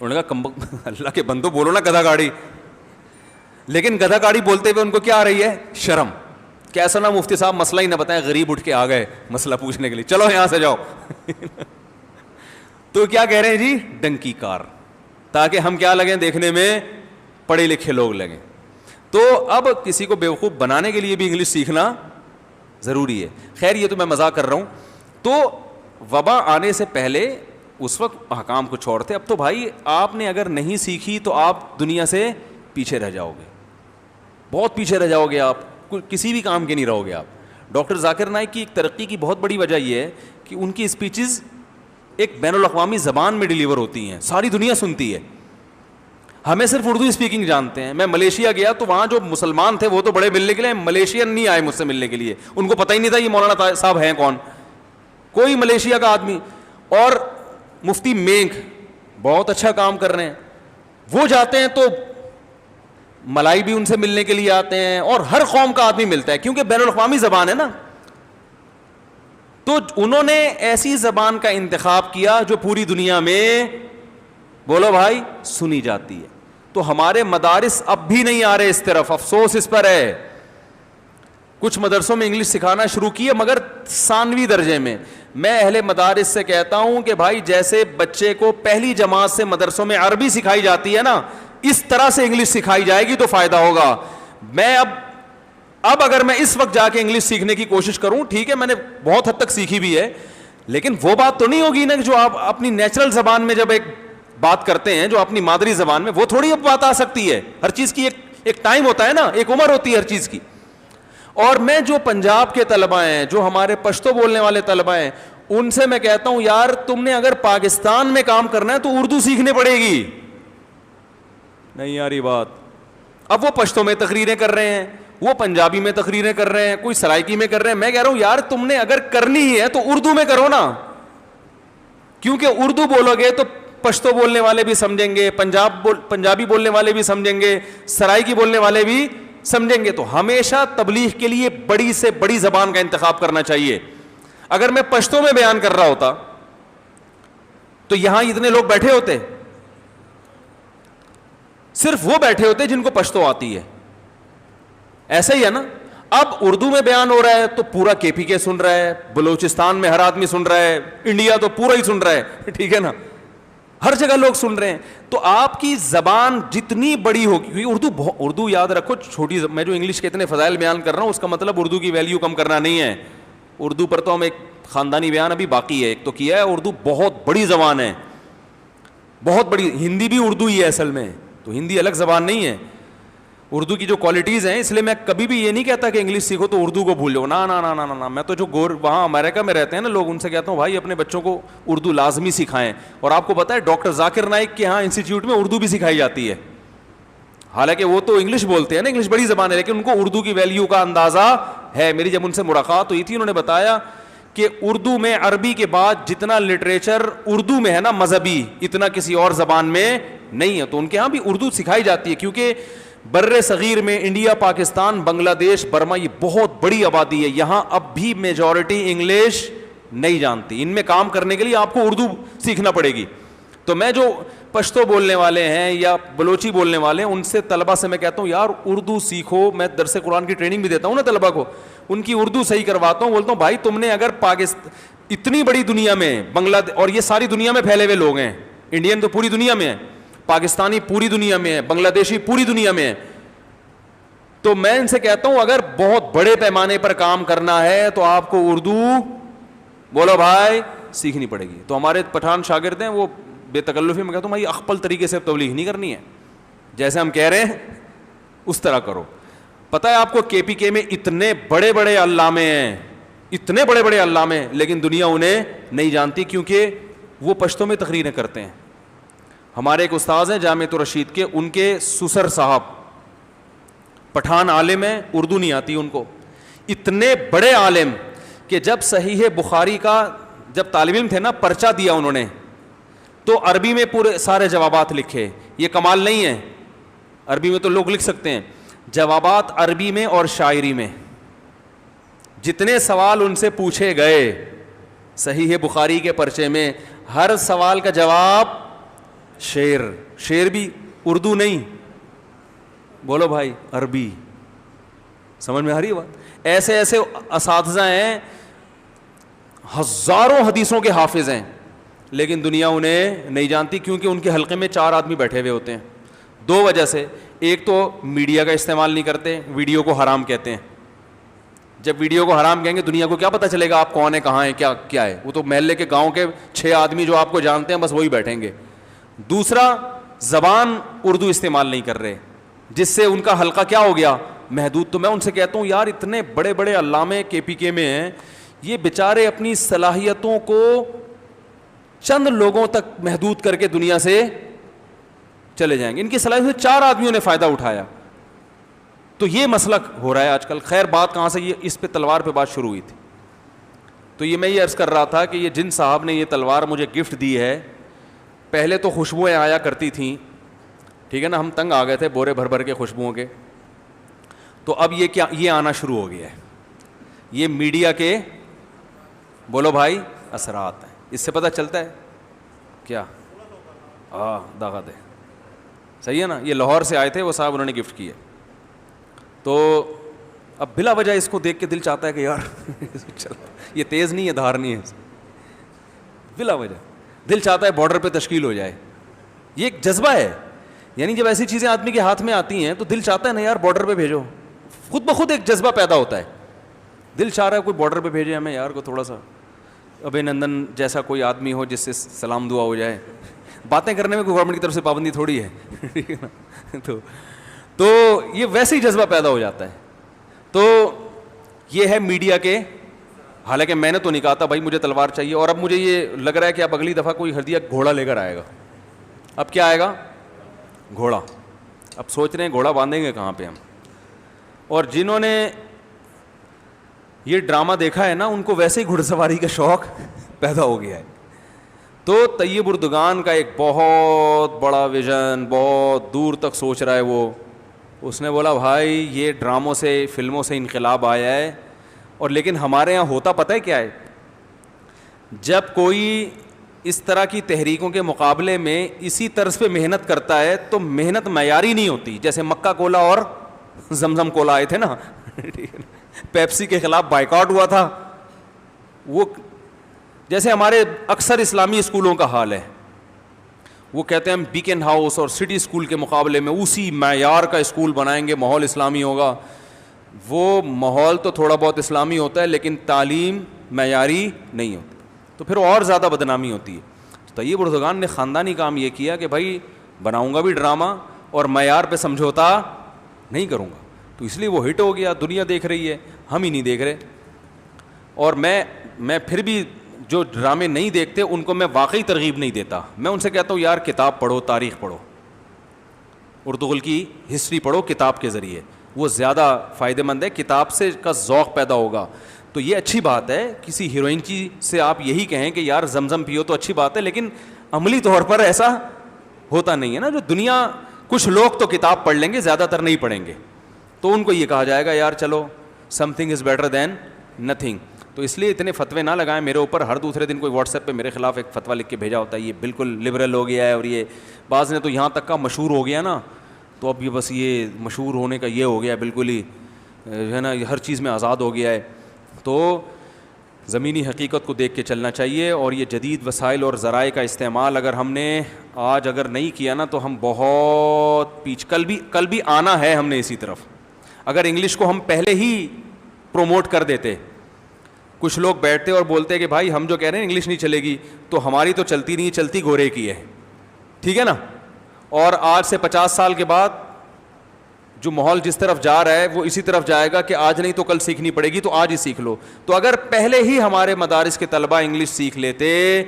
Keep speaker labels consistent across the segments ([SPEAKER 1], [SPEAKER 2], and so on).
[SPEAKER 1] انہوں نے کہا اللہ کے بندو بولو نا گدھا گاڑی. لیکن گدھا گاڑی بولتے ہوئے ان کو کیا آ رہی ہے؟ شرم. کیسا نا مفتی صاحب مسئلہ ہی نہ بتائیں, غریب اٹھ کے آ گئے مسئلہ پوچھنے کے لیے, چلو یہاں سے جاؤ. تو کیا کہہ رہے ہیں جی؟ ڈنکی کار, تاکہ ہم کیا لگیں دیکھنے میں پڑھے لکھے لوگ لگیں. تو اب کسی کو بیوقوف بنانے کے لیے بھی انگلش سیکھنا ضروری ہے. خیر یہ تو میں مذاق کر رہا ہوں. تو وبا آنے سے پہلے اس وقت احکام کو چھوڑتے, اب تو بھائی آپ نے اگر نہیں سیکھی تو آپ دنیا سے پیچھے رہ جاؤ گے, بہت پیچھے رہ جاؤ گے, آپ کسی بھی کام کے نہیں رہو گے آپ. ڈاکٹر ذاکر نائک کی ایک ترقی کی بہت بڑی وجہ یہ ہے کہ ان کی اسپیچز ایک بین الاقوامی زبان میں ڈیلیور ہوتی ہیں, ساری دنیا سنتی ہے. ہمیں صرف اردو اسپیکنگ جانتے ہیں. میں ملیشیا گیا تو وہاں جو مسلمان تھے وہ تو بڑے ملنے کے لیے, ملیشین نہیں آئے مجھ سے ملنے کے لیے, ان کو پتہ ہی نہیں تھا یہ مولانا صاحب ہیں کون, کوئی ملیشیا کا آدمی. اور مفتی مینک بہت اچھا کام کر رہے ہیں, وہ جاتے ہیں تو ملائی بھی ان سے ملنے کے لیے آتے ہیں, اور ہر قوم کا آدمی ملتا ہے کیونکہ بین الاقوامی زبان ہے نا. تو انہوں نے ایسی زبان کا انتخاب کیا جو پوری دنیا میں بولو بھائی سنی جاتی ہے. تو ہمارے مدارس اب بھی نہیں آ رہے اس طرف, افسوس اس پر ہے. کچھ مدرسوں میں انگلش سکھانا شروع کیے مگر ثانوی درجے میں. میں اہل مدارس سے کہتا ہوں کہ بھائی جیسے بچے کو پہلی جماعت سے مدرسوں میں عربی سکھائی جاتی ہے نا, اس طرح سے انگلش سکھائی جائے گی تو فائدہ ہوگا. میں اب اگر میں اس وقت جا کے انگلش سیکھنے کی کوشش کروں, ٹھیک ہے میں نے بہت حد تک سیکھی بھی ہے, لیکن وہ بات تو نہیں ہوگی نا جو آپ اپنی نیچرل زبان میں جب ایک بات کرتے ہیں, جو اپنی مادری زبان میں, وہ تھوڑی اب بات آ سکتی ہے. ہر چیز کی ایک ٹائم ہوتا ہے نا, ایک عمر ہوتی ہے ہر چیز کی. اور میں جو پنجاب کے طلباء ہیں, جو ہمارے پشتو بولنے والے طلباء ہیں, ان سے میں کہتا ہوں یار تم نے اگر پاکستان میں کام کرنا ہے تو اردو سیکھنی پڑے گی. نہیں یار یہ بات, اب وہ پشتو میں تقریریں کر رہے ہیں, وہ پنجابی میں تقریریں کر رہے ہیں, کوئی سرائکی میں کر رہے ہیں. میں کہہ رہا ہوں یار تم نے اگر کرنی ہی ہے تو اردو میں کرو نا, کیونکہ اردو بولو گے تو پشتو بولنے والے بھی سمجھیں گے, پنجابی بولنے والے بھی سمجھیں گے, سرائکی بولنے والے بھی سمجھیں گے. تو ہمیشہ تبلیغ کے لیے بڑی سے بڑی زبان کا انتخاب کرنا چاہیے. اگر میں پشتو میں بیان کر رہا ہوتا تو یہاں اتنے لوگ بیٹھے ہوتے, صرف وہ بیٹھے ہوتے جن کو پشتو آتی ہے. ایسا ہی ہے نا. اب اردو میں بیان ہو رہا ہے تو پورا کے پی کے سن رہا ہے, بلوچستان میں ہر آدمی سن رہا ہے, انڈیا تو پورا ہی سن رہا ہے, ٹھیک ہے نا, ہر جگہ لوگ سن رہے ہیں. تو آپ کی زبان جتنی بڑی ہوگی, کیونکہ اردو یاد رکھو چھوٹی, میں جو انگلش کے اتنے فضائل بیان کر رہا ہوں اس کا مطلب اردو کی ویلیو کم کرنا نہیں ہے. اردو پر تو ہم ایک خاندانی بیان ابھی باقی ہے, ایک تو کیا ہے. اردو بہت بڑی زبان ہے, بہت بڑی. ہندی بھی اردو ہی ہے اصل میں, تو ہندی الگ زبان نہیں ہے. اردو کی جو کوالٹیز ہیں, اس لیے میں کبھی بھی یہ نہیں کہتا کہ انگلش سیکھو تو اردو کو بھول جاؤ, نا نا نا نا نا. میں تو جو وہاں امریکہ میں رہتے ہیں نا لوگ, ان سے کہتا ہوں بھائی اپنے بچوں کو اردو لازمی سکھائیں. اور آپ کو پتا ہے ڈاکٹر ذاکر نائک کے یہاں انسٹیٹیوٹ میں اردو بھی سکھائی جاتی ہے. حالانکہ وہ تو انگلش بولتے ہیں نا, انگلش بڑی زبان ہے, لیکن ان کو اردو کی ویلیو کا اندازہ ہے. میری جب ان سے ملاقات ہوئی تھی, انہوں نے بتایا کہ اردو میں عربی کے بعد جتنا لٹریچر اردو میں ہے نا مذہبی, اتنا کسی اور زبان میں نہیں ہے. تو ان کے ہاں بھی اردو سکھائی جاتی ہے, کیونکہ بر صغیر میں انڈیا, پاکستان, بنگلہ دیش, برما, یہ بہت بڑی آبادی ہے. یہاں اب بھی میجورٹی انگلش نہیں جانتی. ان میں کام کرنے کے لیے آپ کو اردو سیکھنا پڑے گی. تو میں جو پشتو بولنے والے ہیں یا بلوچی بولنے والے ہیں, ان سے طلبہ سے میں کہتا ہوں یار اردو سیکھو. میں درس قرآن کی ٹریننگ بھی دیتا ہوں نا طلبہ کو, ان کی اردو صحیح کرواتا ہوں. بولتا ہوں بھائی تم نے اگر اتنی بڑی دنیا میں, اور یہ ساری دنیا میں پھیلے ہوئے لوگ ہیں, انڈین تو پوری دنیا میں ہے, پاکستانی پوری دنیا میں ہے, بنگلہ دیشی پوری دنیا میں ہے. تو میں ان سے کہتا ہوں اگر بہت بڑے پیمانے پر کام کرنا ہے تو آپ کو اردو بولو بھائی سیکھنی پڑے گی. تو ہمارے پٹھان شاگرد ہیں, وہ بے تکلفی میں کہتا ہوں بھائی اخپل طریقے سے تبلیغ نہیں کرنی ہے, جیسے ہم کہہ رہے ہیں اس طرح کرو. پتہ ہے آپ کو کے پی کے میں اتنے بڑے بڑے علامے ہیں, اتنے بڑے بڑے علامے, لیکن دنیا انہیں نہیں جانتی کیونکہ وہ پشتوں میں تقریریں کرتے ہیں. ہمارے ایک استاذ ہیں جامعۃ الرشید کے, ان کے سسر صاحب پٹھان عالم ہیں, اردو نہیں آتی ان کو. اتنے بڑے عالم کہ جب صحیح بخاری کا جب طالب علم تھے نا پرچہ دیا انہوں نے, تو عربی میں پورے سارے جوابات لکھے. یہ کمال نہیں ہے, عربی میں تو لوگ لکھ سکتے ہیں, جوابات عربی میں اور شاعری میں. جتنے سوال ان سے پوچھے گئے صحیح بخاری کے پرچے میں, ہر سوال کا جواب شعر بھی اردو نہیں, بولو بھائی عربی. سمجھ میں آ رہی ہے بات؟ ایسے ایسے اساتذہ ہیں, ہزاروں حدیثوں کے حافظ ہیں, لیکن دنیا انہیں نہیں جانتی, کیونکہ ان کے حلقے میں 4 آدمی بیٹھے ہوئے ہوتے ہیں. 2 وجہ سے. ایک تو میڈیا کا استعمال نہیں کرتے, ویڈیو کو حرام کہتے ہیں. جب ویڈیو کو حرام کہیں گے دنیا کو کیا پتہ چلے گا آپ کون ہیں, کہاں ہیں, کیا ہے. وہ تو محلے کے گاؤں کے 6 آدمی جو آپ کو جانتے ہیں بس وہی بیٹھیں گے. دوسرا, زبان اردو استعمال نہیں کر رہے, جس سے ان کا حلقہ کیا ہو گیا, محدود. تو میں ان سے کہتا ہوں یار اتنے بڑے بڑے علامے KPK میں ہیں, یہ بیچارے اپنی صلاحیتوں کو چند لوگوں تک محدود کر کے دنیا سے چلے جائیں گے. ان کی صلاحیت سے 4 آدمیوں نے فائدہ اٹھایا. تو یہ مسئلہ ہو رہا ہے آج کل. خیر بات کہاں سے, یہ اس پہ تلوار پہ بات شروع ہوئی تھی. تو یہ میں یہ عرض کر رہا تھا کہ یہ جن صاحب نے یہ تلوار مجھے گفٹ دی ہے, پہلے تو خوشبوئیں آیا کرتی تھیں, ٹھیک ہے نا, ہم تنگ آ گئے تھے بورے بھر بھر کے خوشبوؤں کے. تو اب یہ کیا, یہ آنا شروع ہو گیا ہے. یہ میڈیا کے, بولو بھائی, اثرات ہیں. اس سے پتہ چلتا ہے کیا, داغت ہے, صحیح ہے نا. یہ لاہور سے آئے تھے وہ صاحب, انہوں نے گفٹ کیے. تو اب بلا وجہ اس کو دیکھ کے دل چاہتا ہے کہ یار یہ تیز نہیں ہے, دھار نہیں ہے, بلا وجہ دل چاہتا ہے بارڈر پہ تشکیل ہو جائے. یہ ایک جذبہ ہے. یعنی جب ایسی چیزیں آدمی کے ہاتھ میں آتی ہیں تو دل چاہتا ہے نا یار بارڈر پہ بھیجو, خود بخود ایک جذبہ پیدا ہوتا ہے. دل چاہ رہا ہے کوئی بارڈر پہ بھیجے ہمیں یار, کو تھوڑا سا ابے نندن جیسا کوئی آدمی ہو جس سے سلام دعا ہو جائے. باتیں کرنے میں کوئی گورنمنٹ کی طرف سے پابندی تھوڑی ہے. تو یہ ویسے ہی جذبہ پیدا ہو جاتا ہے. تو یہ ہے میڈیا کے. حالانکہ میں نے تو نہیں کہا تھا بھائی مجھے تلوار چاہیے, اور اب مجھے یہ لگ رہا ہے کہ اب اگلی دفعہ کوئی ہردیہ گھوڑا لے کر آئے گا. اب کیا آئے گا, گھوڑا. اب سوچ رہے ہیں گھوڑا باندھیں گے کہاں پہ ہم. اور جنہوں نے یہ ڈرامہ دیکھا ہے نا, ان کو ویسے ہی گھڑ سواری کا شوق پیدا ہو گیا ہے. تو طیب اردگان کا ایک بہت بڑا ویژن, بہت دور تک سوچ رہا ہے وہ. اس نے بولا بھائی یہ ڈراموں سے, فلموں سے انقلاب آیا ہے, اور لیکن ہمارے یہاں ہوتا پتہ ہے کیا ہے, جب کوئی اس طرح کی تحریکوں کے مقابلے میں اسی طرز پہ محنت کرتا ہے تو محنت معیاری نہیں ہوتی. جیسے مکہ کولا اور زمزم کولا آئے تھے نا, پیپسی کے خلاف بائیکاٹ ہوا تھا. وہ جیسے ہمارے اکثر اسلامی اسکولوں کا حال ہے, وہ کہتے ہیں ہم بیکن ہاؤس اور سٹی اسکول کے مقابلے میں اسی معیار کا اسکول بنائیں گے, ماحول اسلامی ہوگا. وہ ماحول تو تھوڑا بہت اسلامی ہوتا ہے لیکن تعلیم معیاری نہیں ہوتی, تو پھر اور زیادہ بدنامی ہوتی ہے. طیب اردگان نے خاندانی کام یہ کیا کہ بھائی بناؤں گا بھی ڈرامہ اور معیار پہ سمجھوتا نہیں کروں گا. تو اس لیے وہ ہٹ ہو گیا, دنیا دیکھ رہی ہے, ہم ہی نہیں دیکھ رہے. اور میں پھر بھی جو ڈرامے نہیں دیکھتے ان کو میں واقعی ترغیب نہیں دیتا. میں ان سے کہتا ہوں یار کتاب پڑھو, تاریخ پڑھو, اردغل کی ہسٹری پڑھو کتاب کے ذریعے, وہ زیادہ فائدہ مند ہے. کتاب سے کا ذوق پیدا ہوگا. تو یہ اچھی بات ہے. کسی ہیروئن کی سے آپ یہی کہیں کہ یار زمزم پیو تو اچھی بات ہے, لیکن عملی طور پر ایسا ہوتا نہیں ہے نا. جو دنیا, کچھ لوگ تو کتاب پڑھ لیں گے, زیادہ تر نہیں پڑھیں گے, تو ان کو یہ کہا جائے گا یار چلو some thing is better than nothing. تو اس لیے اتنے فتوے نہ لگائیں میرے اوپر. ہر دوسرے دن کوئی واٹس ایپ پہ میرے خلاف ایک فتویٰ لکھ کے بھیجا ہوتا ہے, یہ بالکل لبرل ہو گیا ہے, اور یہ بعض نے تو یہاں تک کا مشہور ہو گیا نا, تو اب یہ بس یہ مشہور ہونے کا یہ ہو گیا بالکل ہی ہے نا, ہر چیز میں آزاد ہو گیا ہے. تو زمینی حقیقت کو دیکھ کے چلنا چاہیے. اور یہ جدید وسائل اور ذرائع کا استعمال اگر ہم نے آج اگر نہیں کیا نا تو ہم بہت کل بھی آنا ہے ہم نے اسی طرف. اگر انگلش کو ہم پہلے ہی پروموٹ کر دیتے, کچھ لوگ بیٹھتے اور بولتے کہ بھائی ہم جو کہہ رہے ہیں انگلش نہیں چلے گی, تو ہماری تو چلتی نہیں, چلتی گورے کی ہے, ٹھیک ہے نا. اور آج سے 50 سال کے بعد جو ماحول جس طرف جا رہا ہے وہ اسی طرف جائے گا کہ آج نہیں تو کل سیکھنی پڑے گی, تو آج ہی سیکھ لو. تو اگر پہلے ہی ہمارے مدارس کے طلبہ انگلش سیکھ لیتے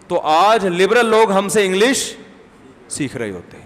[SPEAKER 1] تو آج لبرل لوگ ہم سے انگلش سیکھ رہے ہوتے.